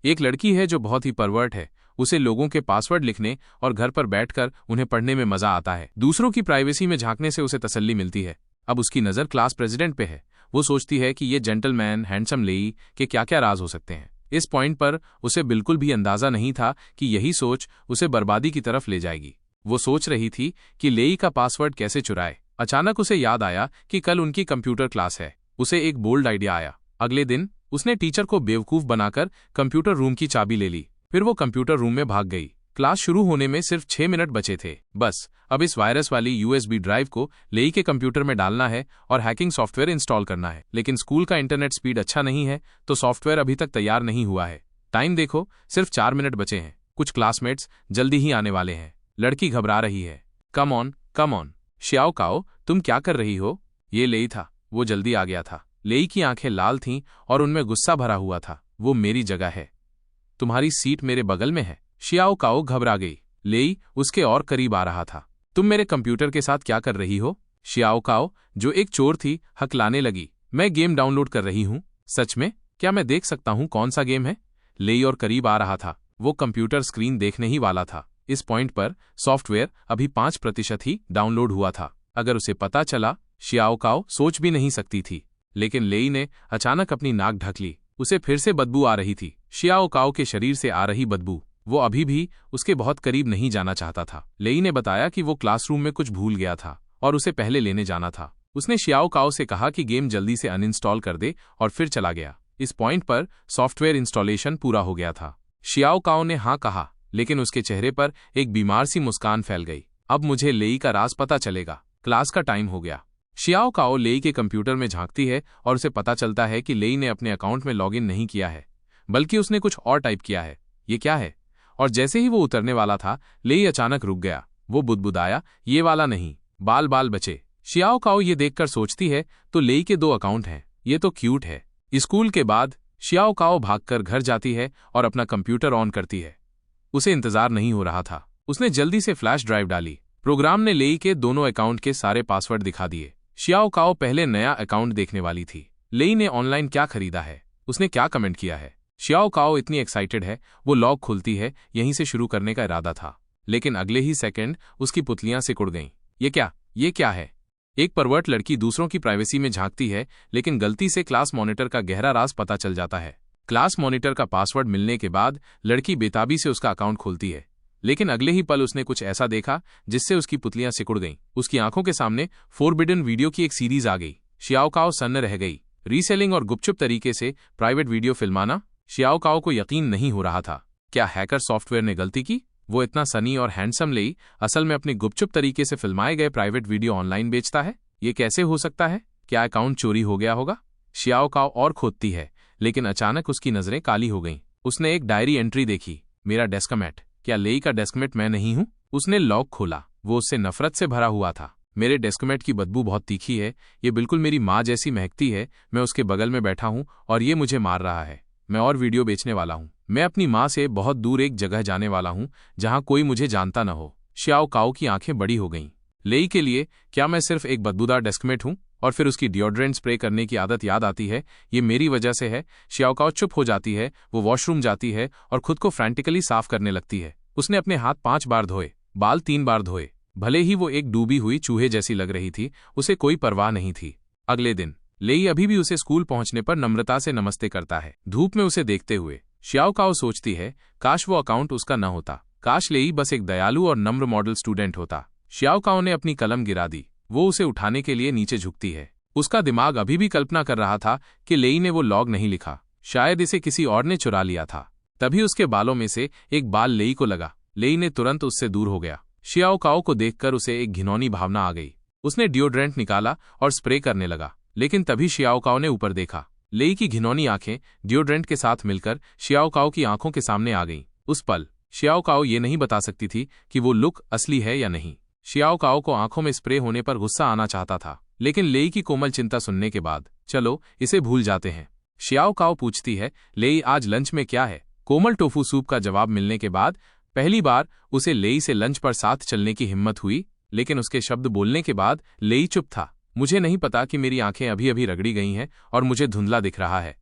एक लड़की है जो बहुत ही परवर्ट है। उसे लोगों के पासवर्ड लिखने और घर पर बैठकर उन्हें पढ़ने में मजा आता है। दूसरों की प्राइवेसी में झांकने से उसे तसल्ली मिलती है। अब उसकी नज़र क्लास प्रेसिडेंट पे है। वो सोचती है कि ये जेंटलमैन हैंडसम लेई के क्या क्या राज हो सकते हैं। इस पॉइंट पर उसे बिल्कुल भी अंदाजा नहीं था कि यही सोच उसे बर्बादी की तरफ ले जाएगी। वो सोच रही थी कि लेई का पासवर्ड कैसे चुराए। अचानक उसे याद आया कि कल उनकी कंप्यूटर क्लास है। उसे एक बोल्ड आइडिया आया। अगले दिन उसने टीचर को बेवकूफ बनाकर कंप्यूटर रूम की चाबी ले ली। फिर वो कंप्यूटर रूम में भाग गई। क्लास शुरू होने में सिर्फ 6 मिनट बचे थे। बस अब इस वायरस वाली USB ड्राइव को लेई के कंप्यूटर में डालना है और हैकिंग सॉफ्टवेयर इंस्टॉल करना है। लेकिन स्कूल का इंटरनेट स्पीड अच्छा नहीं है, तो सॉफ्टवेयर अभी तक तैयार नहीं हुआ है। टाइम देखो, सिर्फ 4 मिनट बचे हैं। कुछ क्लासमेट्स जल्दी ही आने वाले हैं। लड़की घबरा रही है। कम ऑन कम ऑन, श्याओ काओ, तुम क्या कर रही हो? ये लेई था। वो जल्दी आ गया था। लेई की आंखें लाल थीं और उनमें गुस्सा भरा हुआ था। वो मेरी जगह है, तुम्हारी सीट मेरे बगल में है। श्याओ काओ घबरा गई। लेई उसके और करीब आ रहा था। तुम मेरे कंप्यूटर के साथ क्या कर रही हो? श्याओ काओ, जो एक चोर थी, हकलाने लगी। मैं गेम डाउनलोड कर रही हूँ। सच में? क्या मैं देख सकता हूँ कौन सा गेम है? लेई और करीब आ रहा था। वो कंप्यूटर स्क्रीन देखने ही वाला था। इस पॉइंट पर सॉफ्टवेयर अभी 5% ही डाउनलोड हुआ था। अगर उसे पता चला, श्याओ काओ सोच भी नहीं सकती थी। लेकिन लेई ने अचानक अपनी नाक ढक ली। उसे फिर से बदबू आ रही थी। श्याओ काओ के शरीर से आ रही बदबू। वो अभी भी उसके बहुत करीब नहीं जाना चाहता था। लेई ने बताया कि वो क्लासरूम में कुछ भूल गया था और उसे पहले लेने जाना था। उसने श्याओ काओ से कहा कि गेम जल्दी से अनइंस्टॉल कर दे और फिर चला गया। इस पॉइंट पर सॉफ्टवेयर इंस्टॉलेशन पूरा हो गया था। श्याओ काओ ने हाँ कहा, लेकिन उसके चेहरे पर एक बीमार सी मुस्कान फैल गई। अब मुझे लेई का राज पता चलेगा। क्लास का टाइम हो गया। श्याओ काओ लेई के कंप्यूटर में झांकती है और उसे पता चलता है कि लेई ने अपने अकाउंट में लॉगिन नहीं किया है, बल्कि उसने कुछ और टाइप किया है। ये क्या है? और जैसे ही वो उतरने वाला था, लेई अचानक रुक गया। वो बुदबुदाया, ये वाला नहीं, बाल बाल बचे। श्याओ काओ ये देखकर सोचती है, तो लेई के 2 अकाउंट हैं। ये तो क्यूट है। स्कूल के बाद श्याओ काओ भागकर घर जाती है और अपना कंप्यूटर ऑन करती है। उसे इंतजार नहीं हो रहा था। उसने जल्दी से फ्लैश ड्राइव डाली। प्रोग्राम ने लेई के दोनों अकाउंट के सारे पासवर्ड दिखा दिए। श्याओ काओ पहले नया अकाउंट देखने वाली थी। लेई ने ऑनलाइन क्या खरीदा है, उसने क्या कमेंट किया है। श्याओ काओ इतनी एक्साइटेड है, वो लॉग खुलती है। यहीं से शुरू करने का इरादा था, लेकिन अगले ही सेकंड उसकी पुतलियां सिकुड़ गईं। ये क्या है? एक परवर्ट लड़की दूसरों की प्राइवेसी में झांकती है, लेकिन गलती से क्लास मॉनिटर का गहरा राज पता चल जाता है। क्लास मॉनिटर का पासवर्ड मिलने के बाद लड़की बेताबी से उसका अकाउंट खोलती है, लेकिन अगले ही पल उसने कुछ ऐसा देखा जिससे उसकी पुतलियां सिकुड़ गईं। उसकी आंखों के सामने फोरबिडन वीडियो की एक सीरीज आ गई। श्याओ काओ सन्न रह गई। रीसेलिंग और गुपचुप तरीके से प्राइवेट वीडियो फिल्माना। श्याओ काओ को यकीन नहीं हो रहा था। क्या हैकर सॉफ्टवेयर ने गलती की? वो इतना सनी और हैंडसम लेई असल में अपने गुपचुप तरीके से फिल्माए गए प्राइवेट वीडियो ऑनलाइन बेचता है? ये कैसे हो सकता है? क्या अकाउंट चोरी हो गया होगा? श्याओ काओ और खोदती है, लेकिन अचानक उसकी नजरें काली हो गईं। उसने एक डायरी एंट्री देखी। मेरा डेस्कमेट। क्या लेई का डेस्कमेट मैं नहीं हूं? उसने लॉक खोला। वो उससे नफरत से भरा हुआ था। मेरे डेस्कमेट की बदबू बहुत तीखी है। ये बिल्कुल मेरी माँ जैसी महकती है। मैं उसके बगल में बैठा हूं और ये मुझे मार रहा है। मैं और वीडियो बेचने वाला हूं। मैं अपनी माँ से बहुत दूर एक जगह जाने वाला हूं जहां कोई मुझे जानता न हो। श्याओ काओ की आंखें बड़ी हो गईं। लेई के लिए क्या मैं सिर्फ एक बदबूदार डेस्कमेट हूं? और फिर उसकी डिओड्रेंट स्प्रे करने की आदत याद आती है। ये मेरी वजह से है। श्याओ काओ चुप हो जाती है। वो वॉशरूम जाती है और खुद को फ्रैंटिकली साफ करने लगती है। उसने अपने हाथ 5 बार धोए, बाल 3 बार धोए। भले ही वो एक डूबी हुई चूहे जैसी लग रही थी, उसे कोई परवाह नहीं थी। अगले दिन लेई अभी भी उसे स्कूल पहुंचने पर नम्रता से नमस्ते करता है। धूप में उसे देखते हुए श्याओ काओ सोचती है, काश वो अकाउंट उसका न होता। काश लेई बस एक दयालु और नम्र मॉडल स्टूडेंट होता। श्याओ काओ ने अपनी कलम गिरा दी। वो उसे उठाने के लिए नीचे झुकती है। उसका दिमाग अभी भी कल्पना कर रहा था कि लेई ने वो लॉग नहीं लिखा। शायद इसे किसी और ने चुरा लिया था। तभी उसके बालों में से एक बाल लेई को लगा। लेई ने तुरंत उससे दूर हो गया। श्याओ काओ को देखकर उसे एक घिनौनी भावना आ गई। उसने डिओड्रेंट निकाला और स्प्रे करने लगा, लेकिन तभी श्याओ काओ ने ऊपर देखा। लेई की घिनौनी आंखें डिओड्रेंट के साथ मिलकर श्याओ काओ की आंखों के सामने आ गईं। उस पल श्याओ काओ ये नहीं बता सकती थी कि वो लुक असली है या नहीं। श्याओ काओ को आंखों में स्प्रे होने पर गुस्सा आना चाहता था, लेकिन लेई की कोमल चिंता सुनने के बाद चलो इसे भूल जाते हैं। श्याओ काओ पूछती है, लेई आज लंच में क्या है? कोमल टोफू सूप का जवाब मिलने के बाद पहली बार उसे लेई से लंच पर साथ चलने की हिम्मत हुई, लेकिन उसके शब्द बोलने के बाद लेई चुप था। मुझे नहीं पता कि मेरी आंखें अभी अभी रगड़ी गई हैं और मुझे धुंधला दिख रहा है।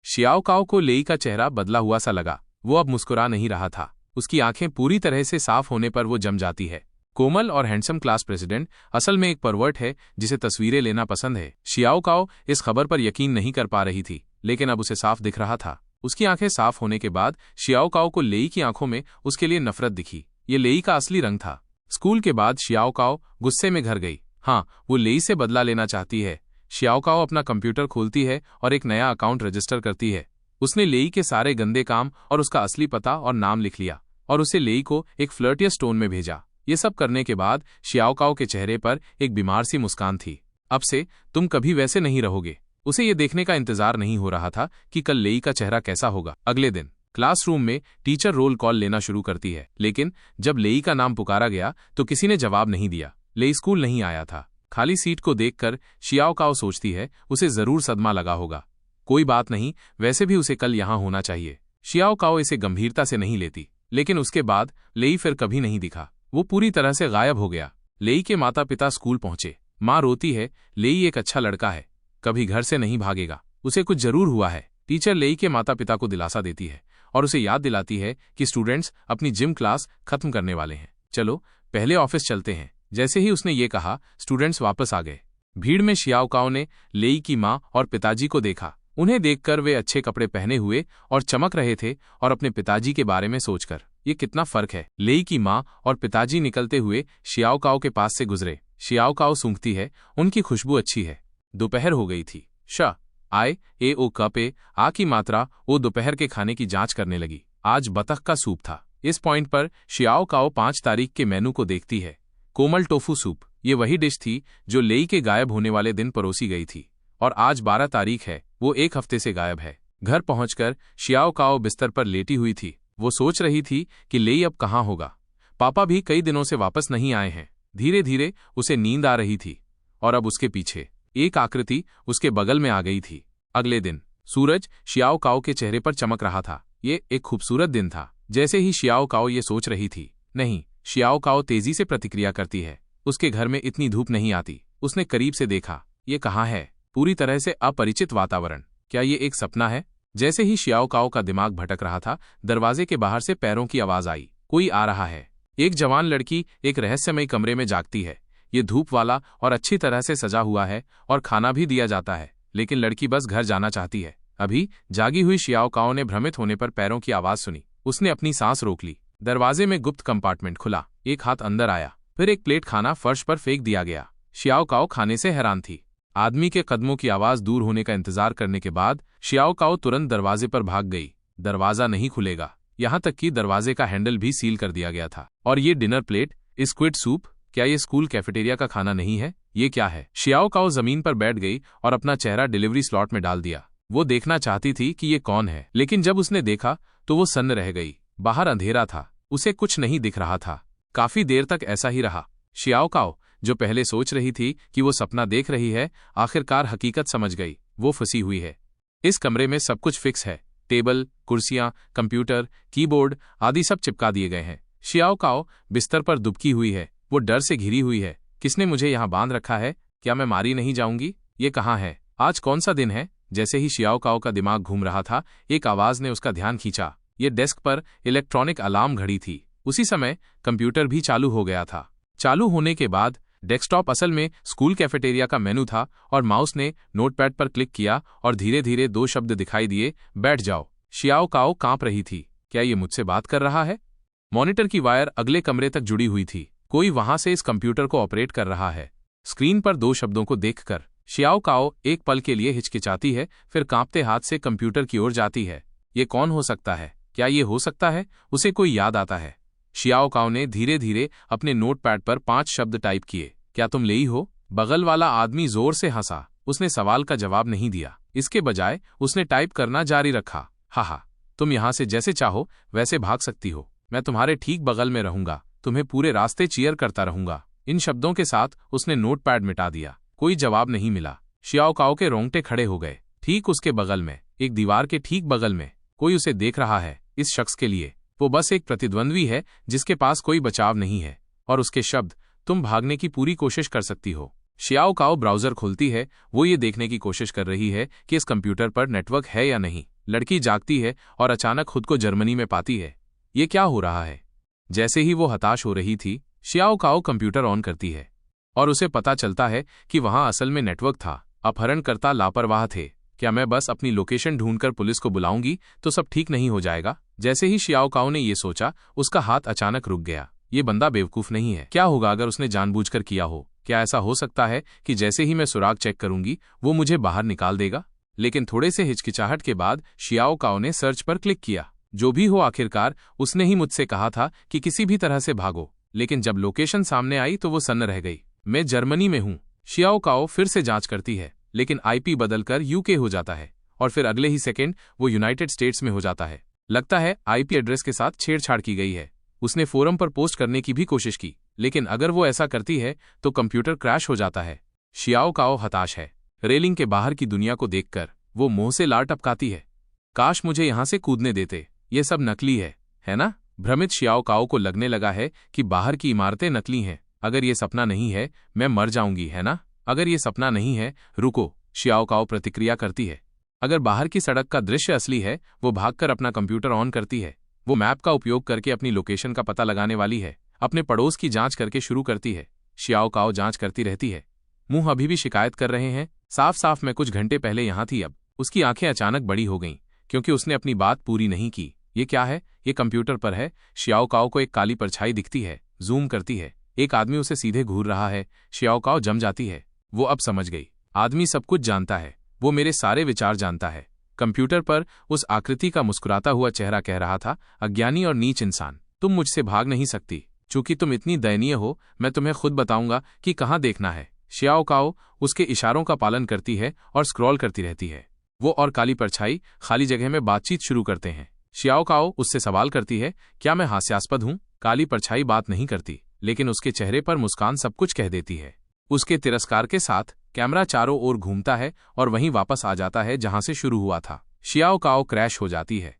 श्याओ काओ को लेई का चेहरा बदला हुआ सा लगा। वो अब मुस्कुरा नहीं रहा था। उसकी आंखें पूरी तरह से साफ होने पर वो जम जाती है। कोमल और हैंडसम क्लास प्रेसिडेंट असल में एक परवर्ट है जिसे तस्वीरें लेना पसंद है। शियाओ काओ इस खबर पर यकीन नहीं कर पा रही थी, लेकिन अब उसे साफ दिख रहा था। उसकी आंखें साफ होने के बाद शियाओ काओ को लेई की आंखों में उसके लिए नफरत दिखी। ये लेई का असली रंग था। स्कूल के बाद शियाओ काओ गुस्से में घर गई। हाँ, वो लेई से बदला लेना चाहती है। शियाओ काओ अपना कंप्यूटर खोलती है और एक नया अकाउंट रजिस्टर करती है। उसने लेई के सारे गंदे काम और उसका असली पता और नाम लिख लिया और उसे लेई को एक फ्लर्टियस टोन में भेजा। ये सब करने के बाद शियाओ काओ के चेहरे पर एक बीमार सी मुस्कान थी। अब से तुम कभी वैसे नहीं रहोगे। उसे ये देखने का इंतजार नहीं हो रहा था कि कल लेई का चेहरा कैसा होगा। अगले दिन क्लासरूम में टीचर रोल कॉल लेना शुरू करती है, लेकिन जब लेई का नाम पुकारा गया तो किसी ने जवाब नहीं दिया। लेई स्कूल नहीं आया था। खाली सीट को देखकर शियाओ काओ सोचती है उसे जरूर सदमा लगा होगा। कोई बात नहीं, वैसे भी उसे कल यहां होना चाहिए। शियाओ काओ इसे गंभीरता से नहीं लेती, लेकिन उसके बाद लेई फिर कभी नहीं दिखा। वो पूरी तरह से गायब हो गया। लेई के माता पिता स्कूल पहुंचे। माँ रोती है, लेई एक अच्छा लड़का है, कभी घर से नहीं भागेगा, उसे कुछ जरूर हुआ है। टीचर लेई के माता पिता को दिलासा देती है और उसे याद दिलाती है कि स्टूडेंट्स अपनी जिम क्लास खत्म करने वाले हैं, चलो पहले ऑफिस चलते हैं। जैसे ही उसने ये कहा, स्टूडेंट्स वापस आ गए। भीड़ में शियाओ काओ ने लेई की माँ और पिताजी को देखा। उन्हें देखकर वे अच्छे कपड़े पहने हुए और चमक रहे थे और अपने पिताजी के बारे में सोचकर ये कितना फर्क है। लेई की माँ और पिताजी निकलते हुए शियाओ काओ के पास से गुजरे। शियाओ काओ सूंघती है, उनकी खुशबू अच्छी है। दोपहर हो गई थी। श आय ए ओ कप ए आ की मात्रा वो दोपहर के खाने की जांच करने लगी। आज बतख का सूप था। इस पॉइंट पर शियाओ काओ 5 तारीख के मेनू को देखती है। कोमल टोफू सूप, ये वही डिश थी जो लेई के गायब होने वाले दिन परोसी गई थी, और आज 12 तारीख है, वो 1 हफ्ते से गायब है। घर पहुंचकर शियाओ काओ बिस्तर पर लेटी हुई थी। वो सोच रही थी कि लेई अब कहाँ होगा। पापा भी कई दिनों से वापस नहीं आए हैं। धीरे धीरे उसे नींद आ रही थी और अब उसके पीछे एक आकृति उसके बगल में आ गई थी। अगले दिन सूरज शियाओ काओ के चेहरे पर चमक रहा था। ये एक खूबसूरत दिन था। जैसे ही शियाओ काओ ये सोच रही थी, नहीं, शियाओ काओ तेजी से प्रतिक्रिया करती है। उसके घर में इतनी धूप नहीं आती। उसने करीब से देखा, ये कहाँ है? पूरी तरह से अपरिचित वातावरण। क्या ये एक सपना है? जैसे ही शियाओ काओ का दिमाग भटक रहा था, दरवाजे के बाहर से पैरों की आवाज आई। कोई आ रहा है। एक जवान लड़की एक रहस्यमयी कमरे में जागती है। ये धूप वाला और अच्छी तरह से सजा हुआ है और खाना भी दिया जाता है, लेकिन लड़की बस घर जाना चाहती है। अभी जागी हुई शियाओ काओ ने भ्रमित होने पर पैरों की आवाज सुनी। उसने अपनी सांस रोक ली। दरवाजे में गुप्त कंपार्टमेंट खुला। एक हाथ अंदर आया, फिर एक प्लेट खाना फर्श पर फेंक दिया गया। शियाओ काओ खाने से हैरान थी। आदमी के कदमों की आवाज दूर होने का इंतजार करने के बाद शियाओ काओ तुरंत दरवाजे पर भाग गई। दरवाजा नहीं खुलेगा, यहाँ तक कि दरवाजे का हैंडल भी सील कर दिया गया था। और ये डिनर प्लेट, स्क्विड सूप, क्या ये स्कूल कैफेटेरिया का खाना नहीं है? ये क्या है? शियाओ काओ जमीन पर बैठ गई और अपना चेहरा डिलीवरी स्लॉट में डाल दिया। वो देखना चाहती थी कि ये कौन है, लेकिन जब उसने देखा तो वो सन्न रह गई। बाहर अंधेरा था, उसे कुछ नहीं दिख रहा था। काफी देर तक ऐसा ही रहा। शियाओ काओ, जो पहले सोच रही थी कि वो सपना देख रही है, आखिरकार हकीकत समझ गई। वो फंसी हुई है। इस कमरे में सब कुछ फिक्स है। टेबल, कुर्सियां, कंप्यूटर, कीबोर्ड आदि सब चिपका दिए गए हैं। शियाओ काओ बिस्तर पर दुबकी हुई है। वो डर से घिरी हुई है। किसने मुझे यहाँ बांध रखा है? क्या मैं मारी नहीं जाऊंगी? ये कहाँ है? आज कौन सा दिन है? जैसे ही शियाओ काओ का दिमाग घूम रहा था, एक आवाज ने उसका ध्यान खींचा। ये डेस्क पर इलेक्ट्रॉनिक अलार्म घड़ी थी। उसी समय कंप्यूटर भी चालू हो गया था। चालू होने के बाद डेस्कटॉप असल में स्कूल कैफेटेरिया का मेनू था और माउस ने नोटपैड पर क्लिक किया और धीरे धीरे 2 शब्द दिखाई दिए, बैठ जाओ। शियाओ काओ कांप रही थी। क्या ये मुझसे बात कर रहा है? मॉनिटर की वायर अगले कमरे तक जुड़ी हुई थी। कोई वहां से इस कंप्यूटर को ऑपरेट कर रहा है। स्क्रीन पर 2 शब्दों को देखकर शियाओ काओ एक पल के लिए हिचकिचाती है, फिर कांपते हाथ से कंप्यूटर की ओर जाती है। ये कौन हो सकता है? क्या ये हो सकता है? उसे कोई याद आता है। शियाओ काओ ने धीरे धीरे अपने नोटपैड पर 5 शब्द टाइप किए। क्या तुम लेई हो? बगल वाला आदमी जोर से हंसा। उसने सवाल का जवाब नहीं दिया। इसके बजाय उसने टाइप करना जारी रखा। हा, तुम यहां से जैसे चाहो वैसे भाग सकती हो। मैं तुम्हारे ठीक बगल में रहूंगा, तुम्हें पूरे रास्ते चीयर करता रहूंगा। इन शब्दों के साथ उसने नोटपैड मिटा दिया। कोई जवाब नहीं मिला। शियाओ काओ के रोंगटे खड़े हो गए। ठीक उसके बगल में, एक दीवार के ठीक बगल में, कोई उसे देख रहा है। इस शख्स के लिए वो बस एक प्रतिद्वंद्वी है जिसके पास कोई बचाव नहीं है, और उसके शब्द, तुम भागने की पूरी कोशिश कर सकती हो। शियाओ काओ ब्राउजर खोलती है। वो ये देखने की कोशिश कर रही है कि इस कंप्यूटर पर नेटवर्क है या नहीं। लड़की जागती है और अचानक खुद को जर्मनी में पाती है। ये क्या हो रहा है? जैसे ही वो हताश हो रही थी, शियाओ काओ कंप्यूटर ऑन करती है और उसे पता चलता है कि वहां असल में नेटवर्क था। अपहरणकर्ता लापरवाह थे। क्या मैं बस अपनी लोकेशन ढूंढकर पुलिस को बुलाऊंगी तो सब ठीक नहीं हो जाएगा? जैसे ही शियाओ काओ ने ये सोचा, उसका हाथ अचानक रुक गया। ये बंदा बेवकूफ नहीं है। क्या होगा अगर उसने जानबूझकर किया हो? क्या ऐसा हो सकता है कि जैसे ही मैं सुराग चेक करूंगी वो मुझे बाहर निकाल देगा? लेकिन थोड़े से हिचकिचाहट के बाद शियाओ काओ ने सर्च पर क्लिक किया। जो भी हो, आखिरकार उसने ही मुझसे कहा था कि किसी भी तरह से भागो। लेकिन जब लोकेशन सामने आई तो वो सन्न रह गई। मैं जर्मनी में हूं। शियाओ काओ फिर से जांच करती है, लेकिन आईपी बदलकर यूके हो जाता है और फिर अगले ही सेकंड वो यूनाइटेड स्टेट्स में हो जाता है। लगता है आईपी एड्रेस के साथ छेड़छाड़ की गई है। उसने फोरम पर पोस्ट करने की भी कोशिश की, लेकिन अगर वो ऐसा करती है तो कंप्यूटर क्रैश हो जाता है। शियाओ काओ हताश है। रेलिंग के बाहर की दुनिया को देखकर वो मुंह से लार टपकाती है। काश मुझे यहां से कूदने देते। ये सब नकली है ना? भ्रमित शियाओ काओ को लगने लगा है कि बाहर की इमारतें नकली हैं। अगर ये सपना नहीं है, मैं मर जाऊंगी, है ना? अगर ये सपना नहीं है, रुको, शियाओ काओ प्रतिक्रिया करती है। अगर बाहर की सड़क का दृश्य असली है, वो भागकर अपना कंप्यूटर ऑन करती है। वो मैप का उपयोग करके अपनी लोकेशन का पता लगाने वाली है। अपने पड़ोस की जांच करके शुरू करती है। शियाओ काओ जांच करती रहती है। मुंह अभी भी शिकायत कर रहे हैं। साफ साफ मैं कुछ घंटे पहले यहां थी। अब उसकी आंखें अचानक बड़ी हो गईं, क्योंकि उसने अपनी बात पूरी नहीं की। ये क्या है? ये कंप्यूटर पर है। शियाओ काओ को एक काली परछाई दिखती है। जूम करती है। एक आदमी उसे सीधे घूर रहा है। शियाओ काओ जम जाती है। वो अब समझ गई। आदमी सब कुछ जानता है। वो मेरे सारे विचार जानता है। कंप्यूटर पर उस आकृति का मुस्कुराता हुआ चेहरा कह रहा था, अज्ञानी और नीच इंसान, तुम मुझसे भाग नहीं सकती। चूंकि तुम इतनी दयनीय हो, मैं तुम्हें खुद बताऊंगा कि कहां देखना है। शियाओ काओ उसके इशारों का पालन करती है और स्क्रॉल करती रहती है। वो और काली परछाई खाली जगह में बातचीत शुरू करते हैं। शियाओ काओ उससे सवाल करती है, क्या मैं हास्यास्पद हूं? काली परछाई बात नहीं करती, लेकिन उसके चेहरे पर मुस्कान सब कुछ कह देती है। उसके तिरस्कार के साथ कैमरा चारों ओर घूमता है और वहीं वापस आ जाता है जहां से शुरू हुआ था। शियाओ काओ क्रैश हो जाती है।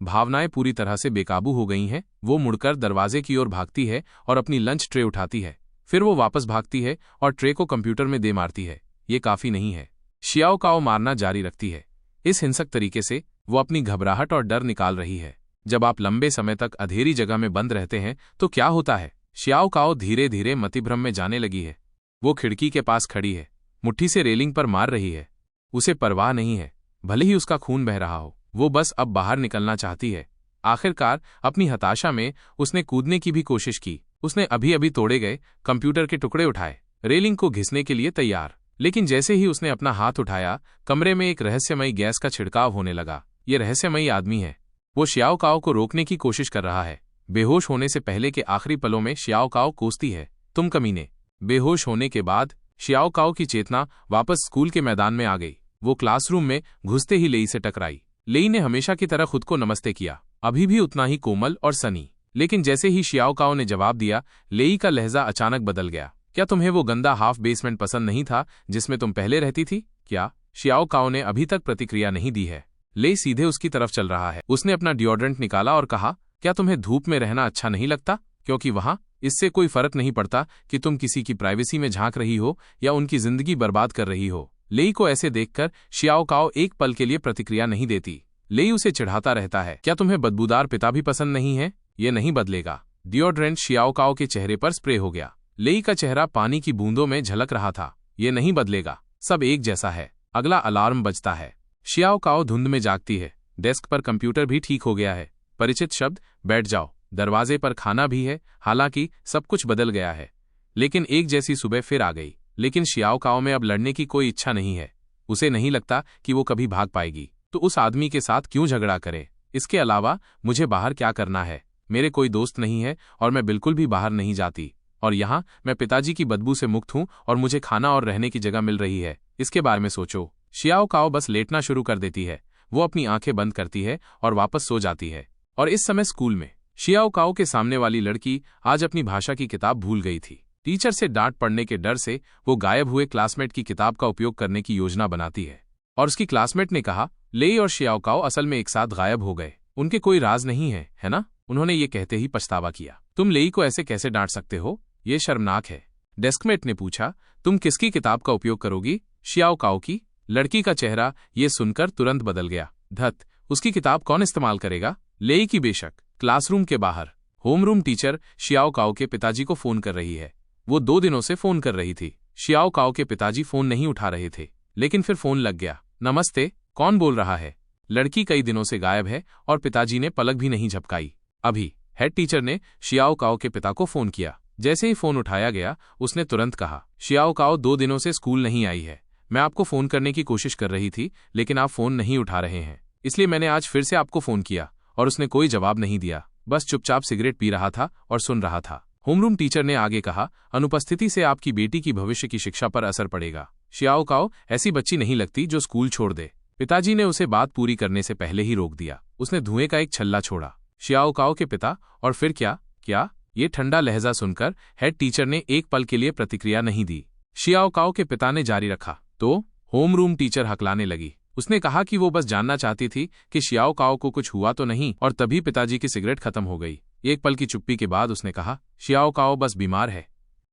भावनाएं पूरी तरह से बेकाबू हो गई हैं। वो मुड़कर दरवाजे की ओर भागती है और अपनी लंच ट्रे उठाती है। फिर वो वापस भागती है और ट्रे को कंप्यूटर में दे मारती है। ये काफी नहीं है। शियाओ काओ मारना जारी रखती है। इस हिंसक तरीके से वो अपनी घबराहट और डर निकाल रही है। जब आप लंबे समय तक अंधेरी जगह में बंद रहते हैं तो क्या होता है? शियाओ काओ धीरे धीरे मतिभ्रम में जाने लगी है। वो खिड़की के पास खड़ी है, मुट्ठी से रेलिंग पर मार रही है। उसे परवाह नहीं है, भले ही उसका खून बह रहा हो। वो बस अब बाहर निकलना चाहती है। आखिरकार अपनी हताशा में उसने कूदने की भी कोशिश की। उसने अभी अभी तोड़े गए कंप्यूटर के टुकड़े उठाए, रेलिंग को घिसने के लिए तैयार। लेकिन जैसे ही उसने अपना हाथ उठाया, कमरे में एक रहस्यमयी गैस का छिड़काव होने लगा। ये रहस्यमयी आदमी है। वो शियाओ काओ को रोकने की कोशिश कर रहा है। बेहोश होने से पहले के आखिरी पलों में शियाओ काओ कोसती है, तुम कमीने। बेहोश होने के बाद शियाओ काओ की चेतना वापस स्कूल के मैदान में आ गई। वो क्लासरूम में घुसते ही लेई से टकराई। लेई ने हमेशा की तरह खुद को नमस्ते किया, अभी भी उतना ही कोमल और सनी। लेकिन जैसे ही शियाओ काओ ने जवाब दिया, लेई का लहजा अचानक बदल गया। क्या तुम्हें वो गंदा हाफ बेसमेंट पसंद नहीं था जिसमें तुम पहले रहती थी? क्या? शियाओ काओ ने अभी तक प्रतिक्रिया नहीं दी है। लेई सीधे उसकी तरफ चल रहा है। उसने अपना डिओड्रेंट निकाला और कहा, क्या तुम्हें धूप में रहना अच्छा नहीं लगता? क्योंकि वहां इससे कोई फर्क नहीं पड़ता कि तुम किसी की प्राइवेसी में झांक रही हो या उनकी जिंदगी बर्बाद कर रही हो। लेई को ऐसे देखकर शियाओ काओ एक पल के लिए प्रतिक्रिया नहीं देती। लेई उसे चिढ़ाता रहता है, क्या तुम्हें बदबूदार पिता भी पसंद नहीं है? ये नहीं बदलेगा। डिओड्रेंट शियाओ काओ के चेहरे पर स्प्रे हो गया। लेई का चेहरा पानी की बूंदों में झलक रहा था। ये नहीं बदलेगा, सब एक जैसा है। अगला अलार्म बजता है। शियाओ काओ धुंध में जागती है। डेस्क पर कंप्यूटर भी ठीक हो गया है। परिचित शब्द, बैठ जाओ। दरवाजे पर खाना भी है। हालांकि सब कुछ बदल गया है, लेकिन एक जैसी सुबह फिर आ गई। लेकिन शियाओ काओ में अब लड़ने की कोई इच्छा नहीं है। उसे नहीं लगता कि वो कभी भाग पाएगी, तो उस आदमी के साथ क्यों झगड़ा करे? इसके अलावा मुझे बाहर क्या करना है? मेरे कोई दोस्त नहीं है और मैं बिल्कुल भी बाहर नहीं जाती। और यहाँ मैं पिताजी की बदबू से मुक्त हूँ और मुझे खाना और रहने की जगह मिल रही है। इसके बारे में सोचो। शियाओ काओ बस लेटना शुरू कर देती है। वो अपनी आंखें बंद करती है और वापस सो जाती है। और इस समय स्कूल में शियाओ काओ के सामने वाली लड़की आज अपनी भाषा की किताब भूल गई थी। टीचर से डांट पड़ने के डर से वो गायब हुए क्लासमेट की किताब का उपयोग करने की योजना बनाती है। और उसकी क्लासमेट ने कहा, लेई और शियाओ काओ असल में एक साथ गायब हो गए। उनके कोई राज नहीं है ना? उन्होंने ये कहते ही पछतावा किया। तुम लेई को ऐसे कैसे डांट सकते हो? ये शर्मनाक है। डेस्कमेट ने पूछा, तुम किसकी किताब का उपयोग करोगी? शियाओ काओ की। लड़की का चेहरा ये सुनकर तुरंत बदल गया। धत, उसकी किताब कौन इस्तेमाल करेगा? लेई की बेशक। क्लासरूम के बाहर होमरूम टीचर शियाओ काओ के पिताजी को फोन कर रही है। वो 2 दिनों से फोन कर रही थी। शियाओ काओ के पिताजी फोन नहीं उठा रहे थे, लेकिन फिर फोन लग गया। नमस्ते, कौन बोल रहा है? लड़की कई दिनों से गायब है और पिताजी ने पलक भी नहीं झपकाई। अभी हेड टीचर ने शियाओ काओ के पिता को फोन किया। जैसे ही फोन उठाया गया, उसने तुरंत कहा, शियाओ काओ 2 दिनों से स्कूल नहीं आई है। मैं आपको फोन करने की कोशिश कर रही थी, लेकिन आप फोन नहीं उठा रहे हैं, इसलिए मैंने आज फिर से आपको फोन किया। और उसने कोई जवाब नहीं दिया, बस चुपचाप सिगरेट पी रहा था और सुन रहा था। होमरूम टीचर ने आगे कहा, अनुपस्थिति से आपकी बेटी की भविष्य की शिक्षा पर असर पड़ेगा। शियाओ काओ ऐसी बच्ची नहीं लगती जो स्कूल छोड़ दे। पिताजी ने उसे बात पूरी करने से पहले ही रोक दिया। उसने धुएं का एक छल्ला छोड़ा। शियाओ काओ के पिता, और फिर क्या? ये ठंडा लहजा सुनकर हेड टीचर ने एक पल के लिए प्रतिक्रिया नहीं दी। शियाओ काओ के पिता ने जारी रखा, तो होमरूम टीचर हकलाने लगी। उसने कहा कि वो बस जानना चाहती थी कि शियाओ काओ को कुछ हुआ तो नहीं, और तभी पिताजी की सिगरेट खत्म हो गई। एक पल की चुप्पी के बाद उसने कहा, शियाओ काओ बस बीमार है,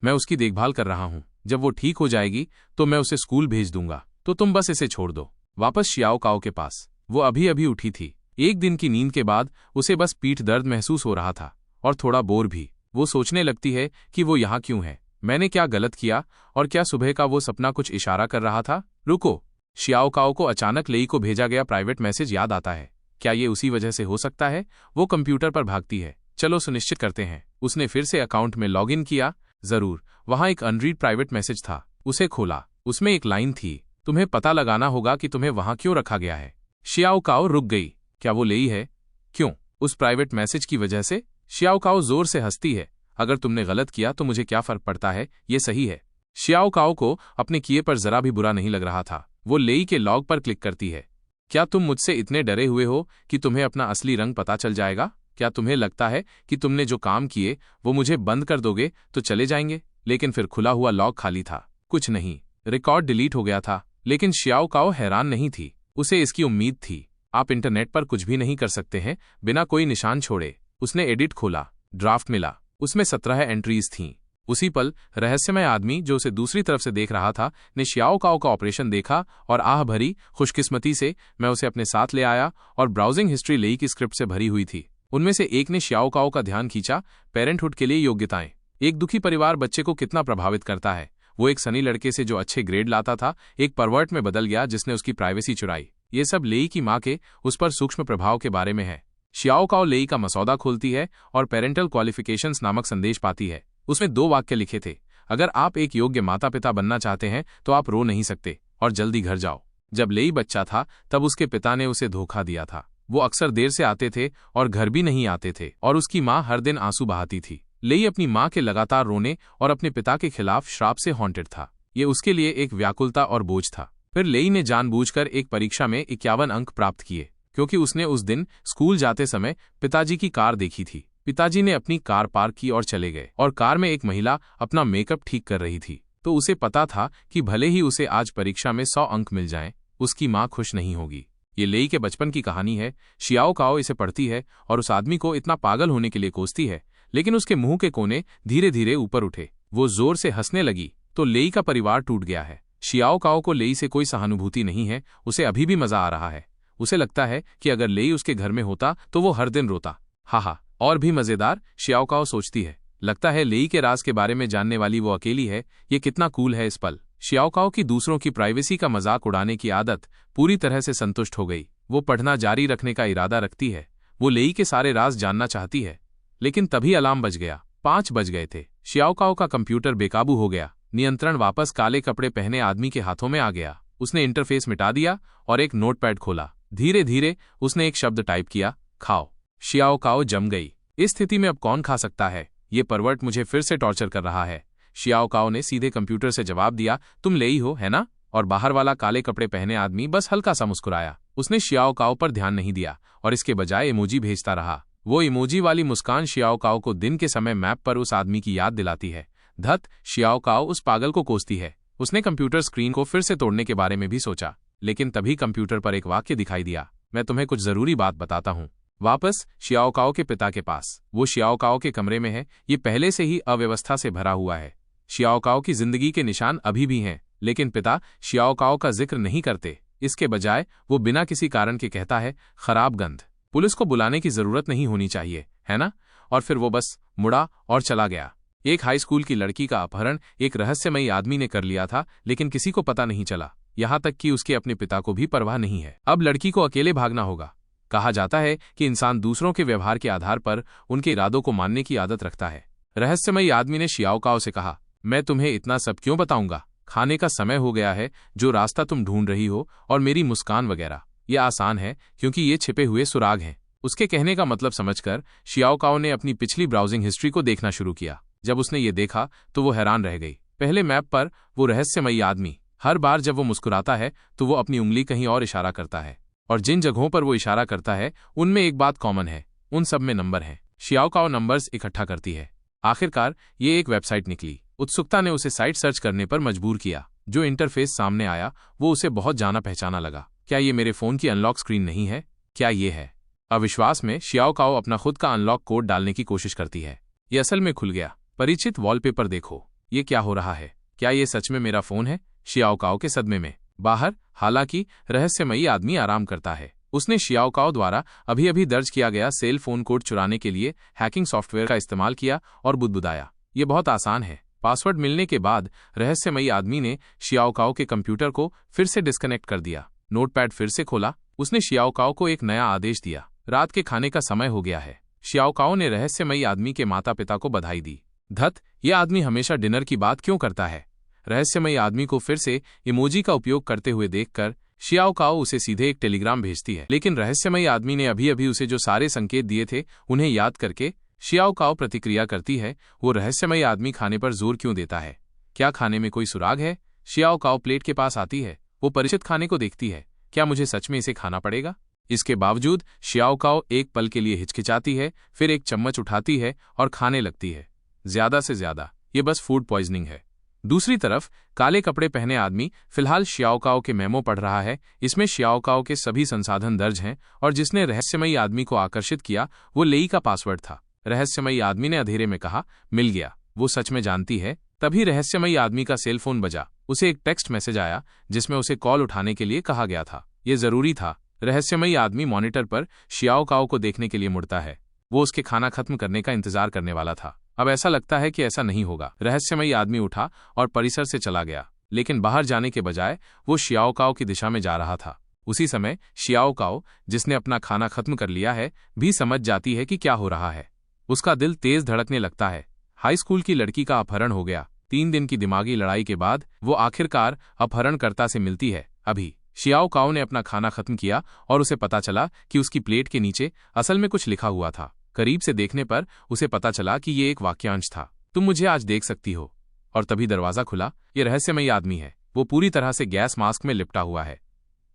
मैं उसकी देखभाल कर रहा हूँ। जब वो ठीक हो जाएगी तो मैं उसे स्कूल भेज दूंगा, तो तुम बस इसे छोड़ दो। वापस शियाओ काओ के पास। वो अभी अभी उठी थी। एक दिन की नींद के बाद उसे बस पीठ दर्द महसूस हो रहा था और थोड़ा बोर भी। वो सोचने लगती है कि वो यहाँ क्यों है, मैंने क्या गलत किया, और क्या सुबह का वो सपना कुछ इशारा कर रहा था? रुको, शियाओ काओ को अचानक लेई को भेजा गया प्राइवेट मैसेज याद आता है। क्या ये उसी वजह से हो सकता है? वो कंप्यूटर पर भागती है। चलो सुनिश्चित करते हैं। उसने फिर से अकाउंट में लॉग इन किया। जरूर, वहां एक अनरीड प्राइवेट मैसेज था। उसे खोला। उसमें एक लाइन थी, तुम्हें पता लगाना होगा कि तुम्हें वहां क्यों रखा गया है। शियाओ काओ रुक गई। क्या वो लेई है? क्यों? उस प्राइवेट मैसेज की वजह से? शियाओ काओ जोर से हंसती है। अगर तुमने गलत किया तो मुझे क्या फर्क पड़ता है, ये सही है। शियाओ काओ को अपने किए पर जरा भी बुरा नहीं लग रहा था। वो लेई के लॉग पर क्लिक करती है। क्या तुम मुझसे इतने डरे हुए हो कि तुम्हें अपना असली रंग पता चल जाएगा? क्या तुम्हें लगता है कि तुमने जो काम किए वो मुझे बंद कर दोगे तो चले जाएंगे? लेकिन फिर खुला हुआ लॉग खाली था, कुछ नहीं। रिकॉर्ड डिलीट हो गया था। लेकिन शियाओ काओ हैरान नहीं थी। उसे इसकी उम्मीद थी। आप इंटरनेट पर कुछ भी नहीं कर सकते हैं बिना कोई निशान छोड़े। उसने एडिट खोला। ड्राफ्ट मिला। उसमें 17 एंट्रीज थीं। उसी पल रहस्यमय आदमी जो उसे दूसरी तरफ से देख रहा था ने शियाओ काओ का ऑपरेशन देखा और आह भरी, खुशकिस्मती से मैं उसे अपने साथ ले आया। और ब्राउजिंग हिस्ट्री लेई की स्क्रिप्ट से भरी हुई थी। उनमें से एक ने शियाओ काओ का ध्यान खींचा, पेरेंटहुड के लिए योग्यताएं। एक दुखी परिवार बच्चे को कितना प्रभावित करता है। वो एक सनी लड़के से जो अच्छे ग्रेड लाता था, एक परवर्ट में बदल गया जिसने उसकी प्राइवेसी चुराई। ये सब लेई की माँ के उस पर सूक्ष्म प्रभाव के बारे में है। शियाओ काओ लेई का मसौदा खोलती है और पेरेंटल क्वालिफिकेशंस नामक संदेश पाती है। उसमें 2 वाक्य लिखे थे, अगर आप एक योग्य माता पिता बनना चाहते हैं तो आप रो नहीं सकते और जल्दी घर जाओ। जब लेई बच्चा था तब उसके पिता ने उसे धोखा दिया था। वो अक्सर देर से आते थे और घर भी नहीं आते थे, और उसकी माँ हर दिन आंसू बहाती थी। लेई अपनी माँ के लगातार रोने और अपने पिता के खिलाफ श्राप से हॉन्टेड था। ये उसके लिए एक व्याकुलता और बोझ था। फिर लेई ने जानबूझकर एक परीक्षा में 51 अंक प्राप्त किए, क्योंकि उसने उस दिन स्कूल जाते समय पिताजी की कार देखी थी। पिताजी ने अपनी कार पार्क की और चले गए, और कार में एक महिला अपना मेकअप ठीक कर रही थी। तो उसे पता था कि भले ही उसे आज परीक्षा में 100 अंक मिल जाएं, उसकी माँ खुश नहीं होगी। ये लेई के बचपन की कहानी है। शियाओ काओ इसे पढ़ती है और उस आदमी को इतना पागल होने के लिए कोसती है, लेकिन उसके मुंह के कोने धीरे धीरे ऊपर उठे। वो जोर से हंसने लगी तो लेई का परिवार टूट गया है। शियाओ काओ को लेई से कोई सहानुभूति नहीं है। उसे अभी भी मजा आ रहा है। उसे लगता है कि अगर लेई उसके घर में होता तो वो हर दिन रोता। हा, और भी मजेदार, शियाओ काओ सोचती है, लगता है लेई के राज के बारे में जानने वाली वो अकेली है। ये कितना कूल है इस पल। शियाओ काओ की दूसरों की प्राइवेसी का मजाक उड़ाने की आदत पूरी तरह से संतुष्ट हो गई। वो पढ़ना जारी रखने का इरादा रखती है। वो लेई के सारे राज जानना चाहती है। लेकिन तभी अलार्म बज गया। 5 बज गए थे। शियाओ काओ का कंप्यूटर बेकाबू हो गया। नियंत्रण वापस काले कपड़े पहने आदमी के हाथों में आ गया। उसने इंटरफेस मिटा दिया और एक नोटपैड खोला। धीरे धीरे उसने एक शब्द टाइप किया, खाओ। शियाओ काओ जम गई। इस स्थिति में अब कौन खा सकता है? ये परवर्ट मुझे फिर से टॉर्चर कर रहा है। शियाओ काओ ने सीधे कंप्यूटर से जवाब दिया, तुम लेई हो, है ना? और बाहर वाला काले कपड़े पहने आदमी बस हल्का सा मुस्कुराया। उसने शियाओ काओ पर ध्यान नहीं दिया और इसके बजाय इमोजी भेजता रहा। वो इमोजी वाली मुस्कान शियाओ काओ को दिन के समय मैप पर उस आदमी की याद दिलाती है। धत, शियाओ काओ उस पागल को कोसती है। उसने कंप्यूटर स्क्रीन को फिर से तोड़ने के बारे में भी सोचा, लेकिन तभी कंप्यूटर पर एक वाक्य दिखाई दिया, मैं तुम्हें कुछ जरूरी बात बताता हूँ। वापस शियाओ काओ के पिता के पास। वो शियाओ काओ के कमरे में है। ये पहले से ही अव्यवस्था से भरा हुआ है। शियाओ काओ की जिंदगी के निशान अभी भी हैं, लेकिन पिता शियाओ काओ का जिक्र नहीं करते। इसके बजाय वो बिना किसी कारण के कहता है, खराब गंध, पुलिस को बुलाने की जरूरत नहीं होनी चाहिए, है ना? और फिर वो बस मुड़ा और चला गया। एक हाई स्कूल की लड़की का अपहरण एक रहस्यमयी आदमी ने कर लिया था, लेकिन किसी को पता नहीं चला, यहाँ तक कि उसके अपने पिता को भी परवाह नहीं है। अब लड़की को अकेले भागना होगा। कहा जाता है कि इंसान दूसरों के व्यवहार के आधार पर उनके इरादों को मानने की आदत रखता है। रहस्यमयी आदमी ने शियाओ काओ से कहा, मैं तुम्हें इतना सब क्यों बताऊंगा? खाने का समय हो गया है, जो रास्ता तुम ढूंढ रही हो और मेरी मुस्कान वगैरह, ये आसान है क्योंकि ये छिपे हुए सुराग हैं। उसके कहने का मतलब समझकर शियाओ काओ ने अपनी पिछली ब्राउजिंग हिस्ट्री को देखना शुरू किया। जब उसने ये देखा तो वो हैरान रह गई। पहले मैप पर वो रहस्यमयी आदमी हर बार जब वो मुस्कुराता है तो वो अपनी उंगली कहीं और इशारा करता है, और जिन जगहों पर वो इशारा करता है उनमें एक बात कॉमन है, उन सब में नंबर हैं। शियाओ काओ नंबर्स इकट्ठा करती है। आखिरकार ये एक वेबसाइट निकली। उत्सुकता ने उसे साइट सर्च करने पर मजबूर किया। जो इंटरफेस सामने आया वो उसे बहुत जाना पहचाना लगा। क्या ये मेरे फोन की अनलॉक स्क्रीन नहीं है? क्या ये है? अविश्वास में शियाओ काओ अपना खुद का अनलॉक कोड डालने की कोशिश करती है। ये असल में खुल गया। परिचित वॉलपेपर देखो, ये क्या हो रहा है? क्या ये सच में मेरा फोन है? शियाओ काओ के सदमे में बाहर हालांकि रहस्यमयी आदमी आराम करता है। उसने शियाओ काओ द्वारा अभी अभी दर्ज किया गया सेल फोन कोड चुराने के लिए हैकिंग सॉफ्टवेयर का इस्तेमाल किया और बुदबुदाया, ये बहुत आसान है। पासवर्ड मिलने के बाद रहस्यमयी आदमी ने शियाओ काओ के कंप्यूटर को फिर से डिस्कनेक्ट कर दिया। नोटपैड फिर से खोला। उसने शियाओ काओ को एक नया आदेश दिया, रात के खाने का समय हो गया है। शियाओ काओ ने रहस्यमयी आदमी के माता पिता को बधाई दी। धत, यह आदमी हमेशा डिनर की बात क्यों करता है? रहस्यमयी आदमी को फिर से इमोजी का उपयोग करते हुए देखकर शियाओ काओ उसे सीधे एक टेलीग्राम भेजती है, लेकिन रहस्यमयी आदमी ने अभी अभी उसे जो सारे संकेत दिए थे उन्हें याद करके शियाओ काओ प्रतिक्रिया करती है, वो रहस्यमयी आदमी खाने पर जोर क्यों देता है? क्या खाने में कोई सुराग है? शियाओ काओ प्लेट के पास आती है। वो परिचित खाने को देखती है। क्या मुझे सच में इसे खाना पड़ेगा? इसके बावजूद शियाओ काओ एक पल के लिए हिचकिचाती है, फिर एक चम्मच उठाती है और खाने लगती है। ज्यादा से ज्यादा ये बस फूड पॉइजनिंग है। दूसरी तरफ काले कपड़े पहने आदमी फिलहाल शियाओ काओ के मेमो पढ़ रहा है। इसमें शियाओ काओ के सभी संसाधन दर्ज हैं और जिसने रहस्यमयी आदमी को आकर्षित किया वो लेई का पासवर्ड था। रहस्यमयी आदमी ने अंधेरे में कहा, मिल गया। वो सच में जानती है। तभी रहस्यमयी आदमी का सेल फोन बजा। उसे एक टेक्स्ट मैसेज आया जिसमें उसे कॉल उठाने के लिए कहा गया था। ये जरूरी था। रहस्यमयी आदमी मॉनिटर पर शियाओ काओ को देखने के लिए मुड़ता है। वो उसके खाना खत्म करने का इंतजार करने वाला था। अब ऐसा लगता है कि ऐसा नहीं होगा। रहस्यमयी आदमी उठा और परिसर से चला गया, लेकिन बाहर जाने के बजाय वो शियाओ काओ की दिशा में जा रहा था। उसी समय शियाओ काओ, जिसने अपना खाना खत्म कर लिया है, भी समझ जाती है कि क्या हो रहा है। उसका दिल तेज धड़कने लगता है। हाई स्कूल की लड़की का अपहरण हो गया। 3 दिन की दिमागी लड़ाई के बाद वो आखिरकार अपहरणकर्ता से मिलती है। अभी शियाओ काओ ने अपना खाना खत्म किया और उसे पता चला कि उसकी प्लेट के नीचे असल में कुछ लिखा हुआ था। करीब से देखने पर उसे पता चला कि ये एक वाक्यांश था, तुम मुझे आज देख सकती हो। और तभी दरवाजा खुला। ये रहस्यमयी आदमी है। वो पूरी तरह से गैस मास्क में लिपटा हुआ है।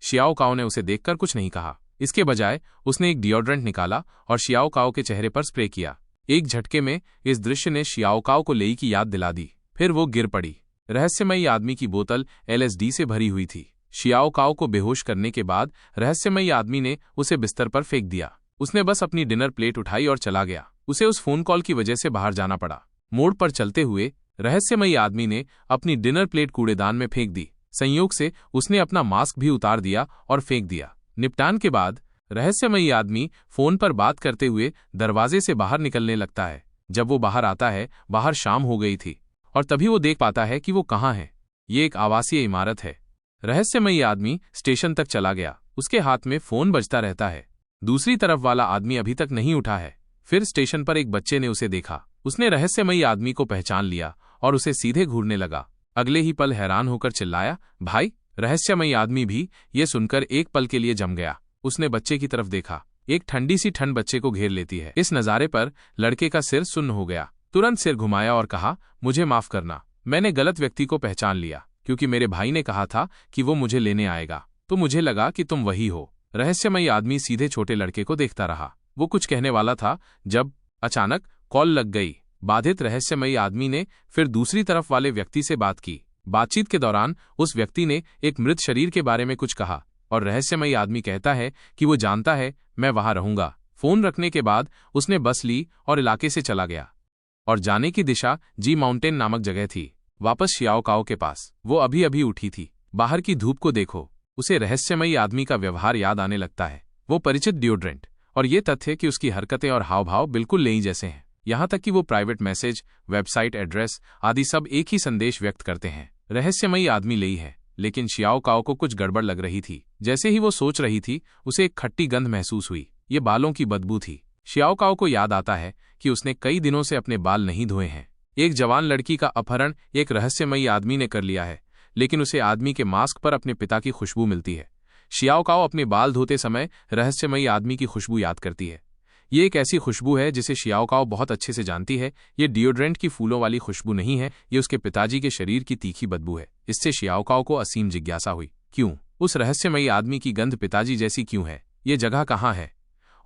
शियाओ काओ ने उसे देखकर कुछ नहीं कहा। इसके बजाय उसने एक डिओड्रेंट निकाला और शियाओ काओ के चेहरे पर स्प्रे किया। एक झटके में इस दृश्य ने शियाओ काओ को लेई की याद दिला दी। फिर वो गिर पड़ी। रहस्यमयी आदमी की बोतल LSD से भरी हुई थी। शियाओ काओ को बेहोश करने के बाद रहस्यमयी आदमी ने उसे बिस्तर पर फेंक दिया। उसने बस अपनी डिनर प्लेट उठाई और चला गया। उसे उस फोन कॉल की वजह से बाहर जाना पड़ा। मोड़ पर चलते हुए रहस्यमयी आदमी ने अपनी डिनर प्लेट कूड़ेदान में फेंक दी। संयोग से उसने अपना मास्क भी उतार दिया और फेंक दिया। निपटान के बाद रहस्यमयी आदमी फोन पर बात करते हुए दरवाजे से बाहर निकलने लगता है। जब वो बाहर आता है, बाहर शाम हो गई थी और तभी वो देख पाता है कि वो कहाँ है। ये एक आवासीय इमारत है। रहस्यमयी आदमी स्टेशन तक चला गया। उसके हाथ में फोन बजता रहता है। दूसरी तरफ वाला आदमी अभी तक नहीं उठा है। फिर स्टेशन पर एक बच्चे ने उसे देखा। उसने रहस्यमयी आदमी को पहचान लिया और उसे सीधे घूरने लगा। अगले ही पल हैरान होकर चिल्लाया, भाई! रहस्यमयी आदमी भी ये सुनकर एक पल के लिए जम गया। उसने बच्चे की तरफ देखा। एक ठंडी सी ठंड बच्चे को घेर लेती है। इस नज़ारे पर लड़के का सिर सुन्न हो गया। तुरंत सिर घुमाया और कहा, मुझे माफ करना, मैंने गलत व्यक्ति को पहचान लिया। क्योंकि मेरे भाई ने कहा था कि वो मुझे लेने आएगा, तो मुझे लगा कि तुम वही हो। रहस्यमयी आदमी सीधे छोटे लड़के को देखता रहा। वो कुछ कहने वाला था जब अचानक कॉल लग गई। बाधित रहस्यमयी आदमी ने फिर दूसरी तरफ वाले व्यक्ति से बात की। बातचीत के दौरान उस व्यक्ति ने एक मृत शरीर के बारे में कुछ कहा और रहस्यमयी आदमी कहता है कि वो जानता है मैं वहां रहूंगा। फोन रखने के बाद उसने बस ली और इलाके से चला गया और जाने की दिशा जी माउंटेन नामक जगह थी। वापस शियाओ काओ के पास। वो अभी अभी उठी थी। बाहर की धूप को देखो, उसे रहस्यमयी आदमी का व्यवहार याद आने लगता है, वो परिचित डिओड्रेंट, और ये तथ्य कि उसकी हरकतें और हाव भाव बिल्कुल लेई जैसे हैं। यहाँ तक कि वो प्राइवेट मैसेज, वेबसाइट एड्रेस आदि सब एक ही संदेश व्यक्त करते हैं। रहस्यमयी आदमी लेई है, लेकिन शियाओ काओ को कुछ गड़बड़ लग रही थी। जैसे ही वो सोच रही थी, उसे एक खट्टी गंध महसूस हुई। ये बालों की बदबू थी। शियाओ काओ को याद आता है कि उसने कई दिनों से अपने बाल नहीं धोए हैं। एक जवान लड़की का अपहरण एक रहस्यमयी आदमी ने कर लिया है, लेकिन उसे आदमी के मास्क पर अपने पिता की खुशबू मिलती है। शियाओ काओ अपने बाल धोते समय रहस्यमयी आदमी की खुशबू याद करती है। ये एक ऐसी खुशबू है जिसे शियाओ काओ बहुत अच्छे से जानती है। ये डिओड्रेंट की फूलों वाली खुशबू नहीं है, ये उसके पिताजी के शरीर की तीखी बदबू है। इससे शियाओ काओ को असीम जिज्ञासा हुई, क्यों उस रहस्यमयी आदमी की गंध पिताजी जैसी क्यों है? ये जगह कहाँ है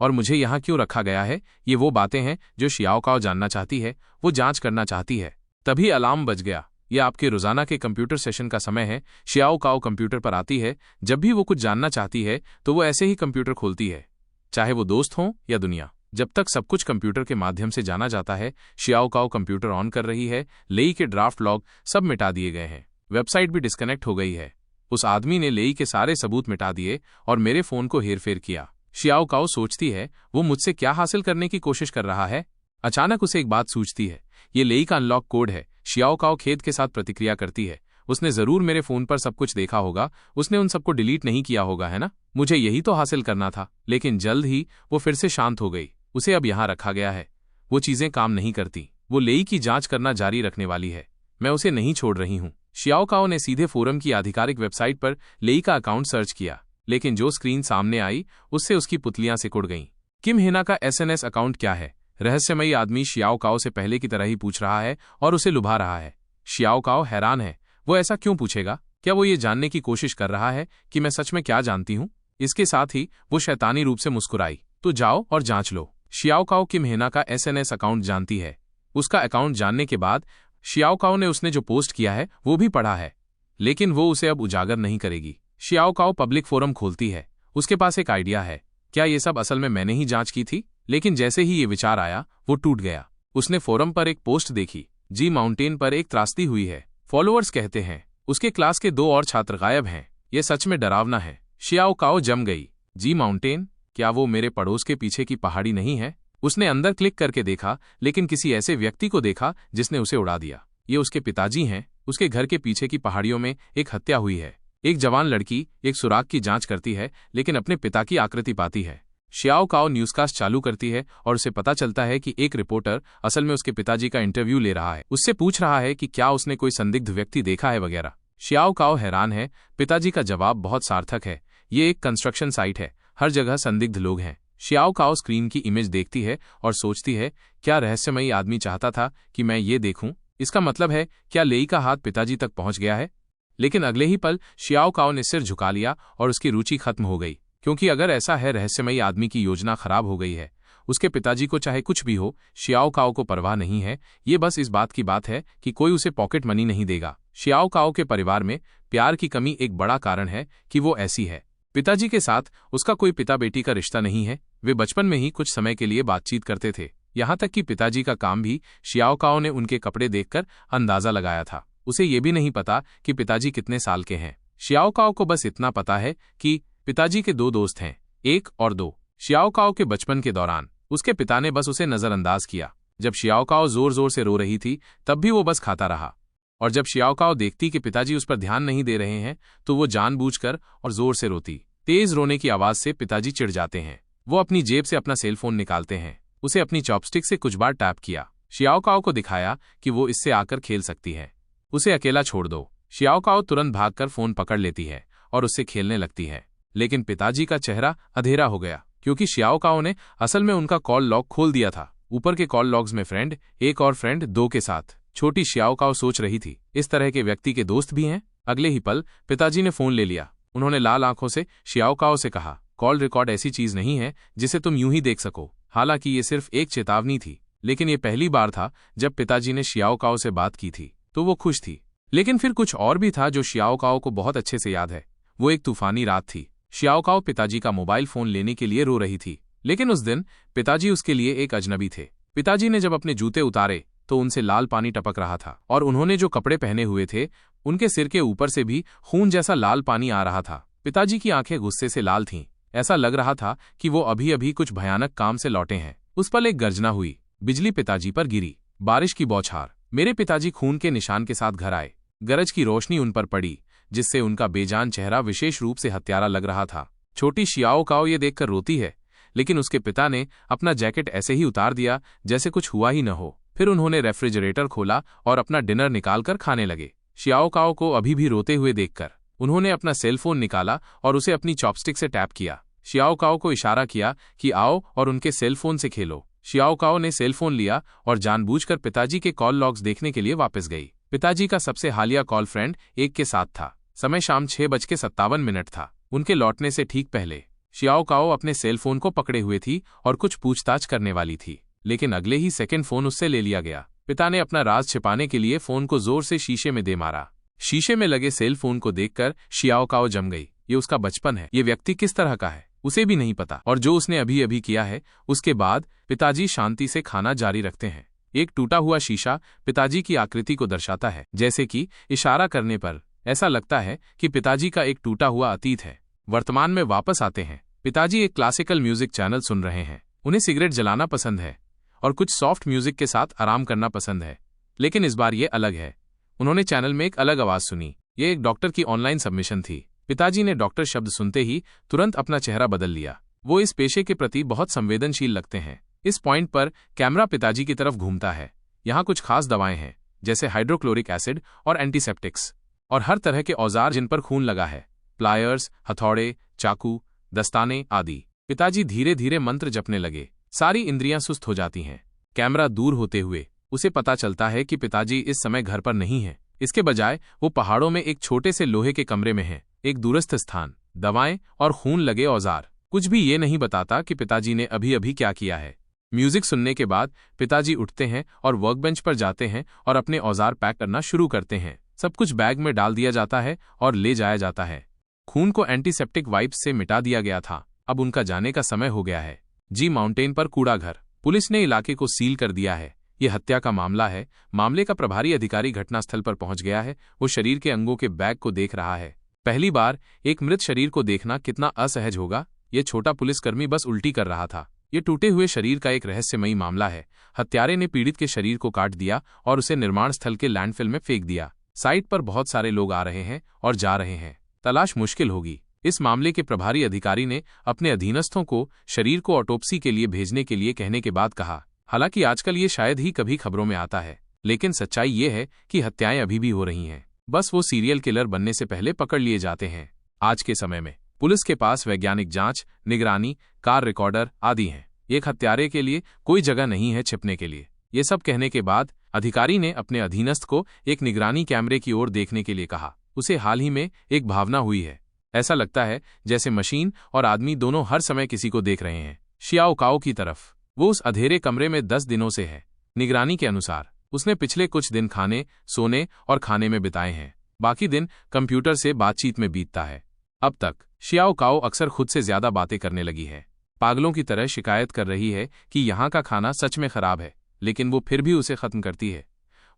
और मुझे यहाँ क्यों रखा गया है? ये वो बातें हैं जो शियाओ काओ जानना चाहती है, वो जांच करना चाहती है। तभी अलार्म बज गया। ये आपके रोजाना के कंप्यूटर सेशन का समय है। शियाओ काओ कंप्यूटर पर आती है। जब भी वो कुछ जानना चाहती है तो वो ऐसे ही कंप्यूटर खोलती है, चाहे वो दोस्त हों या दुनिया। जब तक सब कुछ कंप्यूटर के माध्यम से जाना जाता है, शियाओ काओ कंप्यूटर ऑन कर रही है। लेई के ड्राफ्ट लॉग सब मिटा दिए गए हैं, वेबसाइट भी डिस्कनेक्ट हो गई है। उस आदमी ने लेई के सारे सबूत मिटा दिए और मेरे फोन को हेरफेर किया। शियाओ काओ सोचती है, वो मुझसे क्या हासिल करने की कोशिश कर रहा है? अचानक उसे एक बात सूझती है, ये लेई का अनलॉक कोड है। शियाओ काओ खेद के साथ प्रतिक्रिया करती है, उसने जरूर मेरे फोन पर सब कुछ देखा होगा, उसने उन सबको डिलीट नहीं किया होगा, है ना? मुझे यही तो हासिल करना था। लेकिन जल्द ही वो फिर से शांत हो गई। उसे अब यहाँ रखा गया है, वो चीजें काम नहीं करती। वो लेई की जांच करना जारी रखने वाली है। मैं उसे नहीं छोड़ रही हूँ। शियाओ काओ ने सीधे फोरम की आधिकारिक वेबसाइट पर लेई का अकाउंट सर्च किया, लेकिन जो स्क्रीन सामने आई उससे उसकी पुतलियां सिकुड़ गईं। किम हेना का एसएनएस अकाउंट क्या है? रहस्यमयी आदमी शियाओ काओ से पहले की तरह ही पूछ रहा है और उसे लुभा रहा है। शियाओ काओ हैरान है। वो ऐसा क्यों पूछेगा? क्या वो ये जानने की कोशिश कर रहा है कि मैं सच में क्या जानती हूँ? इसके साथ ही वो शैतानी रूप से मुस्कुराई। तो जाओ और जांच लो। शियाओ काओ किम हेना का एसएनएस अकाउंट जानती है। उसका अकाउंट जानने के बाद शियाओ काओ ने उसने जो पोस्ट किया है वो भी पढ़ा है, लेकिन वो उसे अब उजागर नहीं करेगी। शियाओ काओ पब्लिक फोरम खोलती है। उसके पास एक आइडिया है, क्या ये सब असल में मैंने ही जांच की थी? लेकिन जैसे ही ये विचार आया वो टूट गया। उसने फोरम पर एक पोस्ट देखी, जी माउंटेन पर एक त्रासदी हुई है। फॉलोअर्स कहते हैं उसके क्लास के 2 और छात्र गायब हैं। ये सच में डरावना है। शियाओ काओ जम गई। जी माउंटेन? क्या वो मेरे पड़ोस के पीछे की पहाड़ी नहीं है? उसने अंदर क्लिक करके देखा, लेकिन किसी ऐसे व्यक्ति को देखा जिसने उसे उड़ा दिया। ये उसके पिताजी हैं। उसके घर के पीछे की पहाड़ियों में एक हत्या हुई है। एक जवान लड़की एक सुराग की जांच करती है, लेकिन अपने पिता की आकृति पाती है। शियाओ काओ न्यूज़कास्ट चालू करती है और उसे पता चलता है कि एक रिपोर्टर असल में उसके पिताजी का इंटरव्यू ले रहा है। उससे पूछ रहा है कि क्या उसने कोई संदिग्ध व्यक्ति देखा है वगैरह। शियाओ काओ हैरान है। पिताजी का जवाब बहुत सार्थक है। ये एक कंस्ट्रक्शन साइट है, हर जगह संदिग्ध लोग हैं। शियाओ काओ स्क्रीन की इमेज देखती है और सोचती है, क्या रहस्यमयी आदमी चाहता था कि मैं ये देखूं? इसका मतलब है, क्या लेई का हाथ पिताजी तक पहुंच गया है? लेकिन अगले ही पल शियाओ काओ ने सिर झुका लिया और उसकी रुचि खत्म हो गई, क्योंकि अगर ऐसा है, रहस्यमयी आदमी की योजना खराब हो गई है। उसके पिताजी को चाहे कुछ भी हो, शियाओ काओ को परवाह नहीं है। ये बस इस बात की बात है कि कोई उसे पॉकेट मनी नहीं देगा। शियाओ काओ के परिवार में प्यार की कमी एक बड़ा कारण है कि वो ऐसी है। पिताजी के साथ उसका कोई पिता बेटी का रिश्ता नहीं है। वे बचपन में ही कुछ समय के लिए बातचीत करते थे। यहाँ तक कि पिताजी का काम भी शियाओ काओ ने उनके कपड़े देखकर अंदाजा लगाया था। उसे ये भी नहीं पता कि पिताजी कितने साल के हैं। शियाओ काओ को बस इतना पता है कि पिताजी के 2 दोस्त हैं, 1 और 2। शियाओ काओ के बचपन के दौरान उसके पिता ने बस उसे नजरअंदाज किया। जब शियाओ काओ जोर जोर से रो रही थी तब भी वो बस खाता रहा, और जब शियाओ काओ देखती कि पिताजी उस पर ध्यान नहीं दे रहे हैं तो वो जानबूझकर और जोर से रोती। तेज रोने की आवाज से पिताजी चिढ़ जाते हैं। वो अपनी जेब से अपना सेलफोन निकालते हैं। उसे अपनी चॉपस्टिक से कुछ बार टैप किया। शियाओ काओ को दिखाया कि वो इससे आकर खेल सकती है। उसे अकेला छोड़ दो। शियाओ काओ तुरंत भागकर फोन पकड़ लेती है और उससे खेलने लगती है। लेकिन पिताजी का चेहरा अंधेरा हो गया, क्योंकि शियाओ काओ ने असल में उनका कॉल लॉग खोल दिया था। ऊपर के कॉल लॉग्स में फ्रेंड 1 और फ्रेंड 2 के साथ छोटी शियाओ काओ सोच रही थी, इस तरह के व्यक्ति के दोस्त भी हैं। अगले ही पल पिताजी ने फोन ले लिया। उन्होंने लाल आंखों से शियाओ काओ से कहा, कॉल रिकॉर्ड ऐसी चीज नहीं है जिसे तुम यूं ही देख सको। हालांकि ये सिर्फ एक चेतावनी थी, लेकिन ये पहली बार था जब पिताजी ने शियाओ काओ से बात की थी, तो वो खुश थी। लेकिन फिर कुछ और भी था जो शियाओ काओ को बहुत अच्छे से याद है। वो एक तूफानी रात थी। शियाओ काओ पिताजी का मोबाइल फोन लेने के लिए रो रही थी, लेकिन उस दिन पिताजी उसके लिए एक अजनबी थे। पिताजी ने जब अपने जूते उतारे तो उनसे लाल पानी टपक रहा था, और उन्होंने जो कपड़े पहने हुए थे उनके सिर के ऊपर से भी खून जैसा लाल पानी आ रहा था। पिताजी की आंखें गुस्से से लाल थीं। ऐसा लग रहा था कि वो अभी अभी कुछ भयानक काम से लौटे हैं। उस पल एक गर्जना हुई। बिजली पिताजी पर गिरी। बारिश की बौछार। मेरे पिताजी खून के निशान के साथ घर आए। गरज की रोशनी उन पर पड़ी, जिससे उनका बेजान चेहरा विशेष रूप से हत्यारा लग रहा था। छोटी शियाओ काओ ये देखकर रोती है, लेकिन उसके पिता ने अपना जैकेट ऐसे ही उतार दिया जैसे कुछ हुआ ही न हो। फिर उन्होंने रेफ्रिजरेटर खोला और अपना डिनर निकालकर खाने लगे। शियाओ काओ को अभी भी रोते हुए देखकर उन्होंने अपना सेलफोन निकाला और उसे अपनी चॉपस्टिक से टैप किया। शियाओ काओ को इशारा किया कि आओ और उनके सेलफोन से खेलो। शियाओ काओ ने सेलफोन लिया और जानबूझकर पिताजी के कॉल लॉग्स देखने के लिए वापस गई। पिताजी का सबसे हालिया कॉल फ्रेंड एक के साथ था। समय शाम 6:57 था। उनके लौटने से ठीक पहले शियाओ काओ अपने सेलफोन को पकड़े हुए थी और कुछ पूछताछ करने वाली थी, लेकिन अगले ही सेकंड फोन उससे ले लिया गया। पिता ने अपना राज छिपाने के लिए फोन को जोर से शीशे में दे मारा। शीशे में लगे सेल फोन को देखकर शियाओ काओ जम गई। ये उसका बचपन है। ये व्यक्ति किस तरह का है उसे भी नहीं पता, और जो उसने अभी अभी किया है। उसके बाद पिताजी शांति से खाना जारी रखते हैं। एक टूटा हुआ शीशा पिताजी की आकृति को दर्शाता है, जैसे कि इशारा करने पर ऐसा लगता है कि पिताजी का एक टूटा हुआ अतीत है। वर्तमान में वापस आते हैं। पिताजी एक क्लासिकल म्यूजिक चैनल सुन रहे हैं। उन्हें सिगरेट जलाना पसंद है और कुछ सॉफ्ट म्यूजिक के साथ आराम करना पसंद है, लेकिन इस बार ये अलग है। उन्होंने चैनल में एक अलग आवाज सुनी। ये एक डॉक्टर की ऑनलाइन सबमिशन थी। पिताजी ने डॉक्टर शब्द सुनते ही तुरंत अपना चेहरा बदल लिया। वो इस पेशे के प्रति बहुत संवेदनशील लगते हैं। इस पॉइंट पर कैमरा पिताजी की तरफ घूमता है। यहाँ कुछ खास दवाएं हैं, जैसे हाइड्रोक्लोरिक एसिड और एंटीसेप्टिक्स, और हर तरह के औजार जिन पर खून लगा है, प्लायर्स, हथौड़े, चाकू, दस्ताने आदि। पिताजी धीरे धीरे मंत्र जपने लगे। सारी इंद्रियां सुस्त हो जाती हैं। कैमरा दूर होते हुए उसे पता चलता है कि पिताजी इस समय घर पर नहीं है। इसके बजाय वो पहाड़ों में एक छोटे से लोहे के कमरे में हैं। एक दूरस्थ स्थान, दवाएं और खून लगे औजार, कुछ भी ये नहीं बताता कि पिताजी ने अभी अभी क्या किया है। म्यूजिक सुनने के बाद पिताजी उठते हैं और वर्कबेंच पर जाते हैं और अपने औजार पैक करना शुरू करते हैं। सब कुछ बैग में डाल दिया जाता है और ले जाया जाता है। खून को एंटीसेप्टिक वाइप्स से मिटा दिया गया था। अब उनका जाने का समय हो गया है। जी माउंटेन पर कूड़ा घर। पुलिस ने इलाके को सील कर दिया है। ये हत्या का मामला है। मामले का प्रभारी अधिकारी घटनास्थल पर पहुंच गया है। वो शरीर के अंगों के बैग को देख रहा है। पहली बार एक मृत शरीर को देखना कितना असहज होगा। ये छोटा पुलिसकर्मी बस उल्टी कर रहा था। ये टूटे हुए शरीर का एक रहस्यमयी मामला है। हत्यारे ने पीड़ित के शरीर को काट दिया और उसे निर्माण स्थल के लैंडफिल में फेंक दिया। साइट पर बहुत सारे लोग आ रहे हैं और जा रहे हैं। तलाश मुश्किल होगी। इस मामले के प्रभारी अधिकारी ने अपने अधीनस्थों को शरीर को ऑटोप्सी के लिए भेजने के लिए कहने के बाद कहा। हालांकि आजकल ये शायद ही कभी खबरों में आता है, लेकिन सच्चाई ये है कि हत्याएं अभी भी हो रही हैं। बस वो सीरियल किलर बनने से पहले पकड़ लिए जाते हैं। आज के समय में पुलिस के पास वैज्ञानिक जांच, निगरानी, कार रिकॉर्डर आदि हैं। एक हत्यारे के लिए कोई जगह नहीं है छिपने के लिए। ये सब कहने के बाद अधिकारी ने अपने अधीनस्थ को एक निगरानी कैमरे की ओर देखने के लिए कहा। उसे हाल ही में एक भावना हुई है। ऐसा लगता है जैसे मशीन और आदमी दोनों हर समय किसी को देख रहे हैं। शियाओ काओ की तरफ। वो उस अंधेरे कमरे में 10 दिनों से है। निगरानी के अनुसार उसने पिछले कुछ दिन खाने, सोने और खाने में बिताए हैं। बाकी दिन कंप्यूटर से बातचीत में बीतता है। अब तक शियाओ काओ अक्सर खुद से ज्यादा बातें करने लगी है। पागलों की तरह शिकायत कर रही है कि यहाँ का खाना सच में खराब है, लेकिन वो फिर भी उसे खत्म करती है।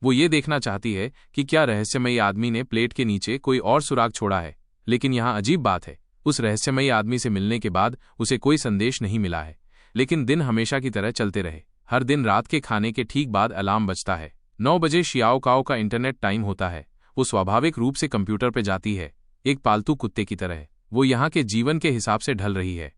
वो ये देखना चाहती है कि क्या रहस्यमयी आदमी ने प्लेट के नीचे कोई और सुराग छोड़ा है। लेकिन यहाँ अजीब बात है, उस रहस्यमयी आदमी से मिलने के बाद उसे कोई संदेश नहीं मिला है। लेकिन दिन हमेशा की तरह चलते रहे। हर दिन रात के खाने के ठीक बाद अलार्म बजता है। 9 बजे शियाओ काओ का इंटरनेट टाइम होता है। वो स्वाभाविक रूप से कंप्यूटर पर जाती है, एक पालतू कुत्ते की तरह। वो यहाँ के जीवन के हिसाब से ढल रही है।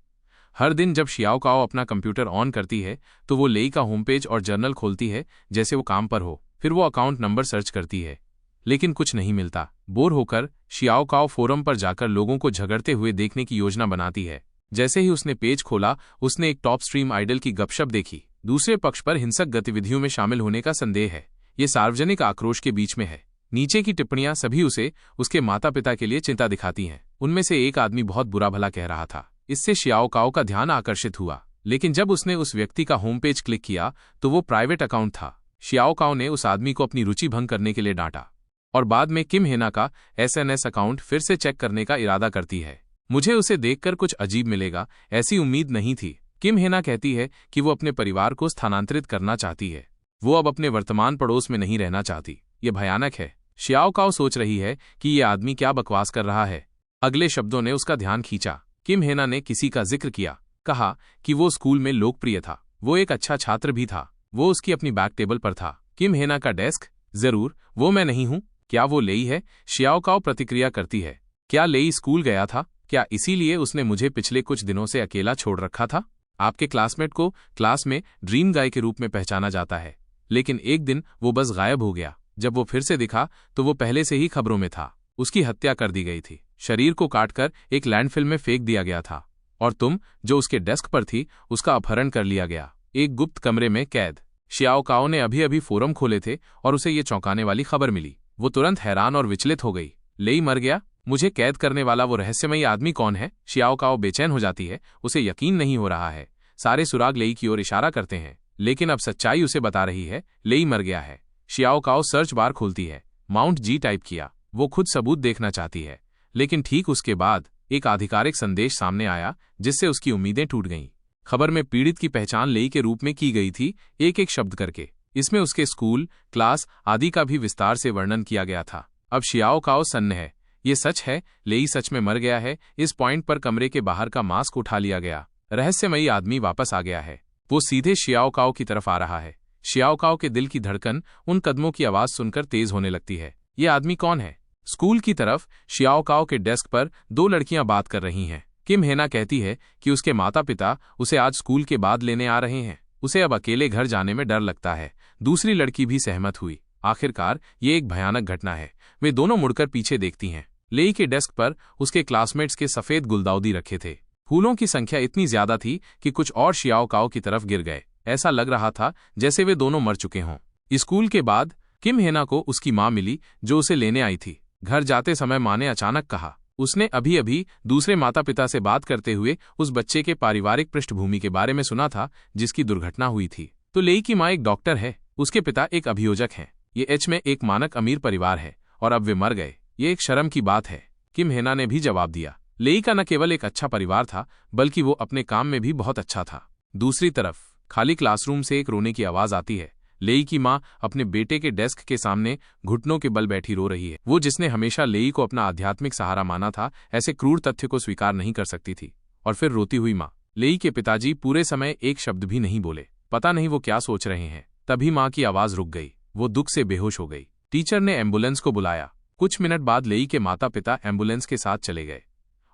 हर दिन जब शियाओ काओ अपना कंप्यूटर ऑन करती है तो वो लेई का होम पेज और जर्नल खोलती है जैसे वो काम पर हो। फिर वो अकाउंट नंबर सर्च करती है, लेकिन कुछ नहीं मिलता। बोर होकर शियाओ काओ फोरम पर जाकर लोगों को झगड़ते हुए देखने की योजना बनाती है। जैसे ही उसने पेज खोला, उसने एक टॉप स्ट्रीम आइडल की गपशप देखी। दूसरे पक्ष पर हिंसक गतिविधियों में शामिल होने का संदेह है। ये सार्वजनिक आक्रोश के बीच में है। नीचे की टिप्पणियां सभी उसे उसके माता पिता के लिए चिंता दिखाती हैं। उनमें से एक आदमी बहुत बुरा भला कह रहा था। इससे शियाओ काओ का ध्यान आकर्षित हुआ, लेकिन जब उसने उस व्यक्ति का होम पेज क्लिक किया तो वो प्राइवेट अकाउंट था। शियाओ काओ ने उस आदमी को अपनी रुचि भंग करने के लिए डांटा और बाद में किम हेना का SNS अकाउंट फिर से चेक करने का इरादा करती है। मुझे उसे देखकर कुछ अजीब मिलेगा, ऐसी उम्मीद नहीं थी। किम हेना कहती है कि वो अपने परिवार को स्थानांतरित करना चाहती है। वो अब अपने वर्तमान पड़ोस में नहीं रहना चाहती। ये भयानक है। शियाओ काओ सोच रही है कि ये आदमी क्या बकवास कर रहा है। अगले शब्दों ने उसका ध्यान खींचा। किम हेना ने किसी का जिक्र किया, कहा कि वो स्कूल में लोकप्रिय था, वो एक अच्छा छात्र भी था, वो उसकी अपनी बैक टेबल पर था। किम हेना का डेस्क, जरूर, वो मैं नहीं हूं। क्या वो लेई है? शियाओ काओ प्रतिक्रिया करती है। क्या लेई स्कूल गया था? क्या इसीलिए उसने मुझे पिछले कुछ दिनों से अकेला छोड़ रखा था? आपके क्लासमेट को क्लास में ड्रीम गाय के रूप में पहचाना जाता है, लेकिन एक दिन वो बस गायब हो गया। जब वो फिर से दिखा तो वो पहले से ही खबरों में था। उसकी हत्या कर दी गई थी, शरीर को काटकर एक लैंडफिल में फेंक दिया गया था, और तुम, जो उसके डेस्क पर थी, उसका अपहरण कर लिया गया, एक गुप्त कमरे में कैद। शियाओ काओ ने अभी अभी फोरम खोले थे और उसे ये चौंकाने वाली खबर मिली। वो तुरंत हैरान और विचलित हो गई। लेई मर गया? मुझे कैद करने वाला वो रहस्यमयी आदमी कौन है? शियाओ काओ बेचैन हो जाती है, उसे यकीन नहीं हो रहा है। सारे सुराग लेई की ओर इशारा करते हैं, लेकिन अब सच्चाई उसे बता रही है, लेई मर गया है। शियाओ काओ सर्च बार खोलती है, माउंट जी टाइप किया। वो खुद सबूत देखना चाहती है, लेकिन ठीक उसके बाद एक आधिकारिक संदेश सामने आया जिससे उसकी उम्मीदें टूट गईं। खबर में पीड़ित की पहचान लेई के रूप में की गई थी, एक एक शब्द करके। इसमें उसके स्कूल, क्लास आदि का भी विस्तार से वर्णन किया गया था। अब शियाओ काओ सन्न है। ये सच है, लेई सच में मर गया है। इस पॉइंट पर कमरे के बाहर का मास्क उठा लिया गया, रहस्यमयी आदमी वापस आ गया है। वो सीधे शियाओ काओ की तरफ आ रहा है। शियाओ काओ के दिल की धड़कन उन कदमों की आवाज सुनकर तेज होने लगती है। ये आदमी कौन है? स्कूल की तरफ शियाओ काओ के डेस्क पर दो लड़कियां बात कर रही हैं। किम हेना कहती है कि उसके माता पिता उसे आज स्कूल के बाद लेने आ रहे हैं, उसे अब अकेले घर जाने में डर लगता है। दूसरी लड़की भी सहमत हुई। आखिरकार ये एक भयानक घटना है। वे दोनों मुड़कर पीछे देखती हैं। लेई के डेस्क पर उसके क्लासमेट्स के सफेद गुलदाउदी रखे थे। फूलों की संख्या इतनी ज्यादा थी कि कुछ और शियाओ काओ की तरफ गिर गए। ऐसा लग रहा था जैसे वे दोनों मर चुके हों। स्कूल के बाद किम हेना को उसकी मां मिली, जो उसे लेने आई थी। घर जाते समय मां ने अचानक कहा, उसने अभी अभी दूसरे माता पिता से बात करते हुए उस बच्चे के पारिवारिक पृष्ठभूमि के बारे में सुना था जिसकी दुर्घटना हुई थी। तो लेई की मां एक डॉक्टर है, उसके पिता एक अभियोजक हैं। ये एच में एक मानक अमीर परिवार है, और अब वे मर गए। ये एक शर्म की बात है। किम हेना ने भी जवाब दिया। लेई का न केवल एक अच्छा परिवार था, बल्कि वो अपने काम में भी बहुत अच्छा था। दूसरी तरफ खाली क्लासरूम से एक रोने की आवाज आती है। लेई की मां अपने बेटे के डेस्क के सामने घुटनों के बल बैठी रो रही है। वो, जिसने हमेशा लेई को अपना आध्यात्मिक सहारा माना था, ऐसे क्रूर तथ्य को स्वीकार नहीं कर सकती थी। और फिर रोती हुई मां। लेई के पिताजी पूरे समय एक शब्द भी नहीं बोले। पता नहीं वो क्या सोच रहे हैं। तभी मां की आवाज रुक गई। वो दुख से बेहोश हो गई। टीचर ने एम्बुलेंस को बुलाया। कुछ मिनट बाद लेई के माता पिता एम्बुलेंस के साथ चले गए,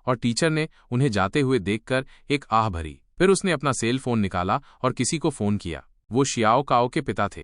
और टीचर ने उन्हें जाते हुए देखकर एक आह भरी। फिर उसने अपना सेल फोन निकाला और किसी को फोन किया। वो शियाओ काओ के पिता थे।